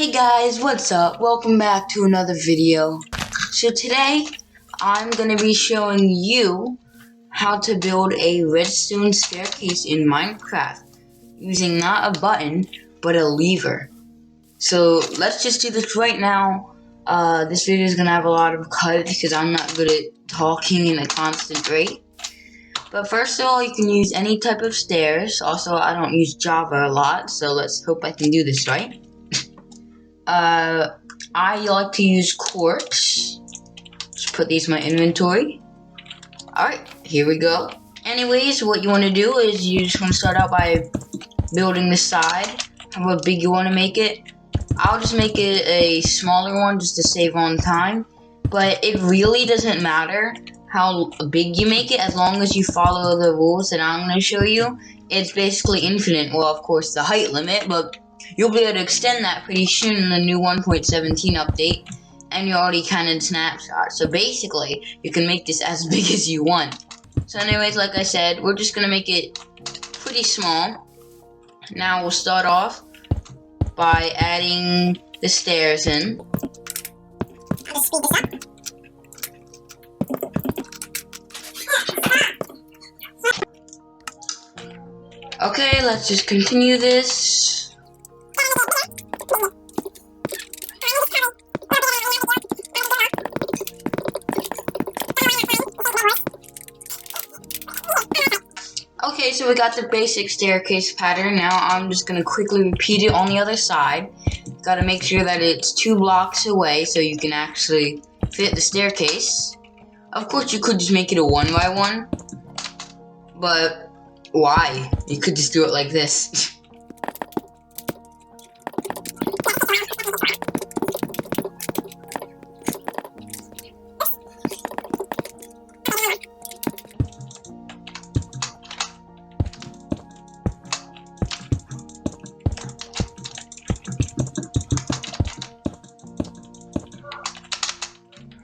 Hey guys, what's up? Welcome back to another video. So today, I'm going to be showing you how to build a redstone staircase in Minecraft using not a button, but a lever. So let's just do this right now. This video is going to have a lot of cuts because I'm not good at talking in a constant rate. But first of all, you can use any type of stairs. Also, I don't use Java a lot, so let's hope I can do this right. I like to use quartz. Just put these in my inventory. Alright, here we go. Anyways, what you want to do is you just want to start out by building the side. How big you want to make it. I'll just make it a smaller one just to save on time. But it really doesn't matter how big you make it as long as you follow the rules that I'm going to show you. It's basically infinite. Well, of course, the height limit, but you'll be able to extend that pretty soon in the new 1.17 update, and you're already kind of snapshot. So basically, you can make this as big as you want. So anyways, like I said, we're just gonna make it pretty small. Now we'll start off by adding the stairs in. I'll just speed this up. Okay, let's just continue this. Okay, so we got the basic staircase pattern. Now I'm just going to quickly repeat it on the other side. Got to make sure that it's 2 blocks away so you can actually fit the staircase. Of course, you could just make it a 1x1. But why? You could just do it like this.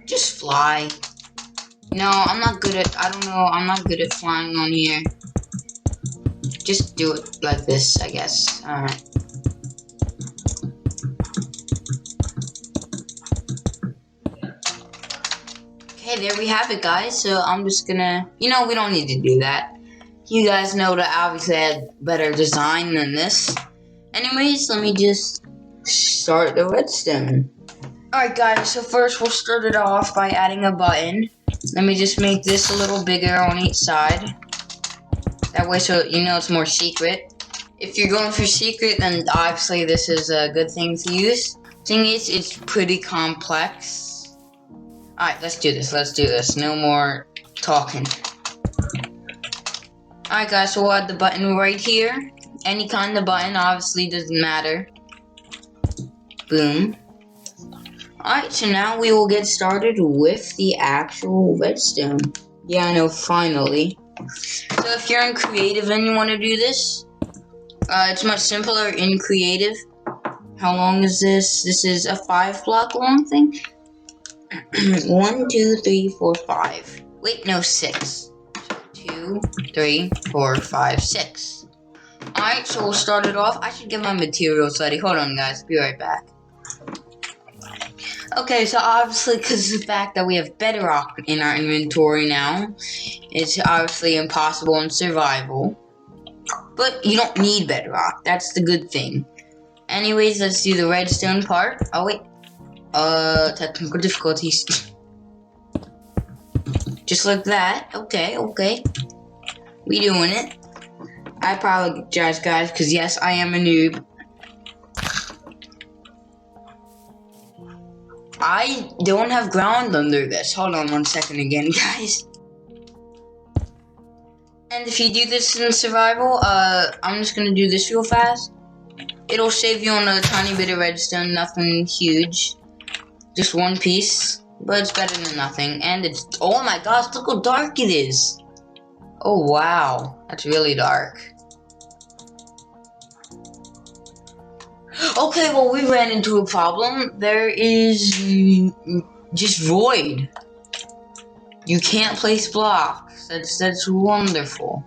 Just fly. No, I'm not good at, I'm not good at flying on here. Just do it like this, I guess. Alright. Okay, there we have it, guys. So I'm just gonna, we don't need to do that. You guys know that I obviously had better design than this. Anyways, let me just start the redstone. Alright guys, so first we'll start it off by adding a button. Let me just make this a little bigger on each side. That way so you know it's more secret. If you're going for secret, then obviously this is a good thing to use. Thing is, it's pretty complex. Alright, let's do this. No more talking. Alright guys, so we'll add the button right here. Any kind of button, obviously doesn't matter. Boom. Alright, so now we will get started with the actual redstone. Yeah, I know, finally. So if you're in creative and you want to do this, it's much simpler in creative. How long is this? This is a 5 block long thing. 1, 2, 3, 4, 5. Wait, no, 6. 2, 3, 4, 5, 6. Alright, so we'll start it off. I should get my materials ready. Hold on, guys. Be right back. Okay, so obviously, because of the fact that we have bedrock in our inventory now, it's obviously impossible in survival. But you don't need bedrock. That's the good thing. Anyways, let's do the redstone part. Oh, wait. Technical difficulties. Just like that. Okay. We doing it. I apologize, guys, because yes, I am a noob. I don't have ground under this. Hold on 1 second again, guys. And if you do this in survival, I'm just gonna do this real fast. It'll save you on a tiny bit of redstone, nothing huge. Just 1 piece, but it's better than nothing. And it's, oh my gosh, look how dark it is. Oh wow, that's really dark. Okay, well, we ran into a problem. There is just void. You can't place blocks. That's wonderful.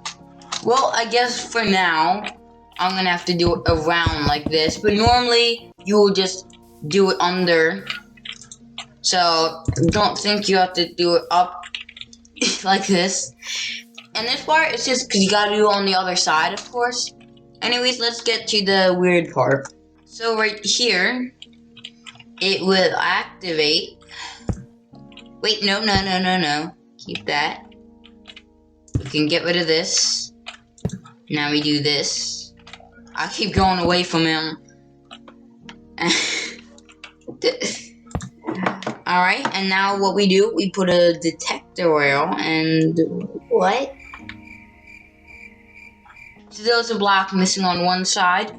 Well, I guess for now, I'm gonna have to do it around like this. But normally, you will just do it under. So don't think you have to do it up like this. And this part, it's just because you gotta do it on the other side, of course. Anyways, let's get to the weird part. So right here, it will activate. Wait, no. Keep that. We can get rid of this. Now we do this. I keep going away from him. Alright, and now what we do, we put a detector rail and what? So there's a block missing on one side.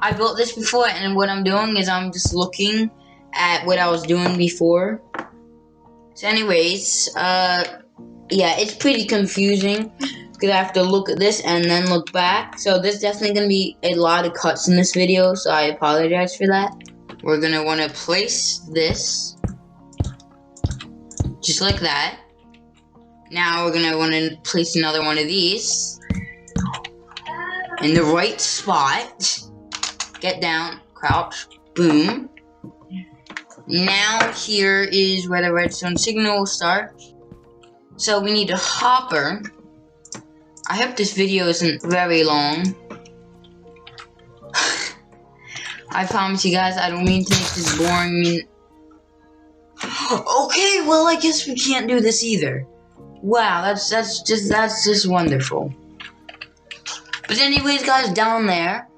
I built this before, and what I'm doing is I'm just looking at what I was doing before. So anyways, yeah, it's pretty confusing because I have to look at this and then look back. So there's definitely going to be a lot of cuts in this video, so I apologize for that. We're going to want to place this just like that. Now we're going to want to place another one of these in the right spot. Get down, crouch, boom. Now here is where the redstone signal will start. So we need a hopper. I hope this video isn't very long. I promise you guys, I don't mean to make this boring. Okay, well I guess we can't do this either. Wow, that's just wonderful. But anyways, guys, down there,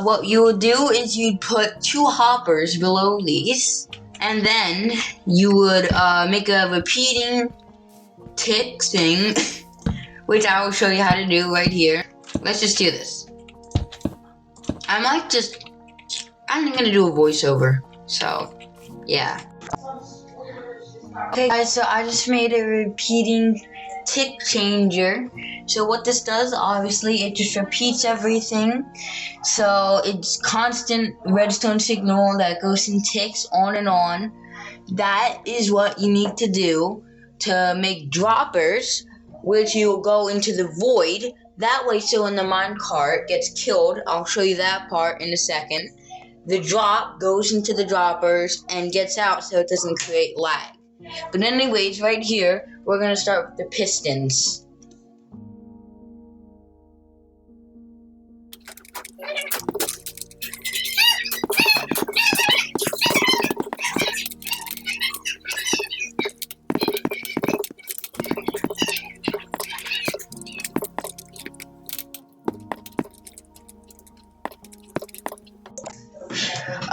what you would do is you'd put 2 hoppers below these, and then you would make a repeating tick thing, which I will show you how to do right here. Let's just do this. I'm gonna do a voiceover, so yeah. Okay guys, so I just made a repeating tick changer. So what this does, obviously, it just repeats everything. So it's constant redstone signal that goes in ticks on and on. That is what you need to do to make droppers, which you will go into the void. That way, so when the minecart gets killed, I'll show you that part in a second, the drop goes into the droppers and gets out so it doesn't create lag. But anyways, right here, we're going to start with the pistons.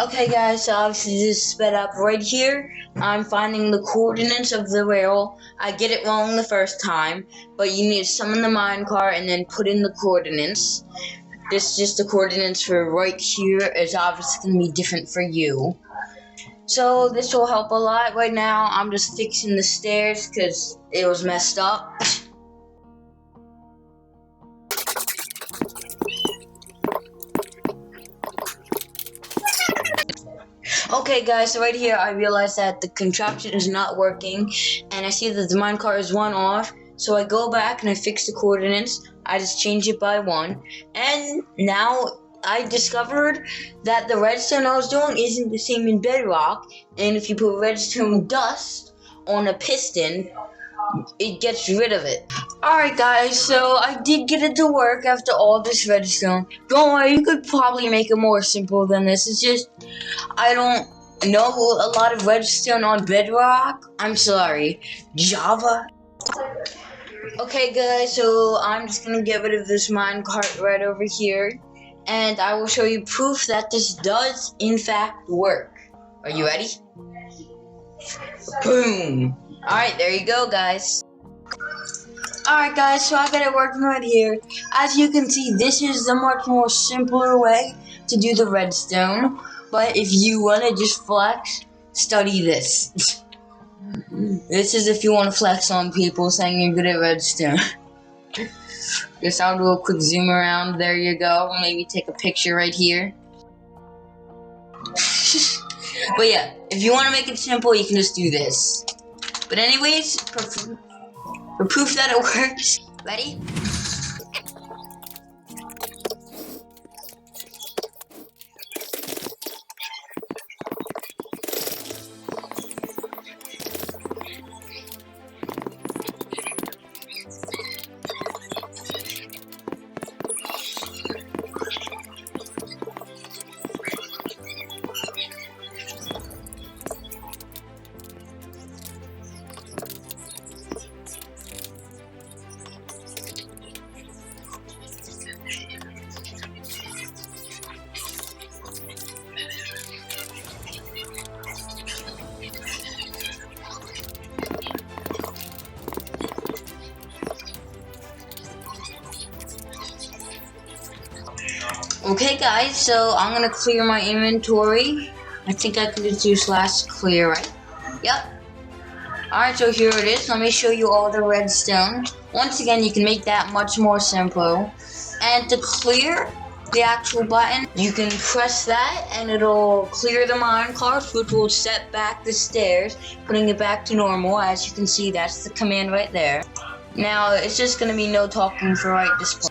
Okay guys, so obviously this is sped up right here. I'm finding the coordinates of the rail. I get it wrong the first time, but you need to summon the minecart and then put in the coordinates. This is just the coordinates for right here. It's obviously going to be different for you. So this will help a lot. Right now, I'm just fixing the stairs because it was messed up. Okay guys, so right here I realized that the contraption is not working, and I see that the minecart is 1 off, so I go back and I fix the coordinates. I just change it by 1, and now I discovered that the redstone I was doing isn't the same in Bedrock, and if you put redstone dust on a piston, it gets rid of it. Alright guys, so I did get it to work after all this redstone. Don't worry, you could probably make it more simple than this. It's just, I don't know a lot of redstone on Bedrock. I'm sorry, Java. Okay guys, so I'm just gonna get rid of this minecart right over here, and I will show you proof that this does in fact work. Are you ready? Boom! Alright, there you go guys. Alright guys, so I got it working right here. As you can see, this is the much more simpler way to do the redstone. But if you want to just flex, study this. This is if you want to flex on people saying you're good at redstone. Just I'll do a quick zoom around. There you go. Maybe take a picture right here. But yeah, if you want to make it simple, you can just do this. But anyways, for proof that it works, ready? Okay guys, so I'm gonna clear my inventory. I think I could just do /clear, right? Yep. Alright, so here it is. Let me show you all the redstone. Once again, you can make that much more simple. And to clear the actual button, you can press that and it'll clear the minecarts, which will set back the stairs, putting it back to normal. As you can see, that's the command right there. Now, it's just gonna be no talking for right this point.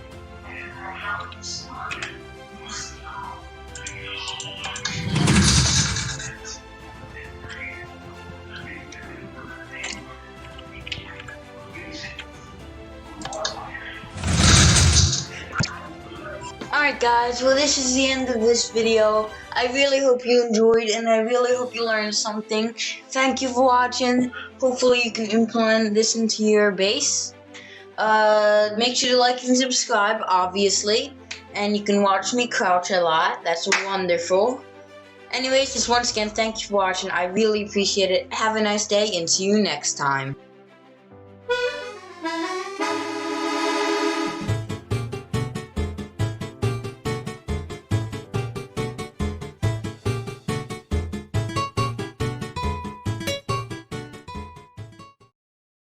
Alright guys, well this is the end of this video. I really hope you enjoyed and I really hope you learned something. Thank you for watching. Hopefully you can implement this into your base. Make sure to like and subscribe, obviously. And you can watch me crouch a lot. That's wonderful. Anyways, just once again, thank you for watching. I really appreciate it. Have a nice day and see you next time.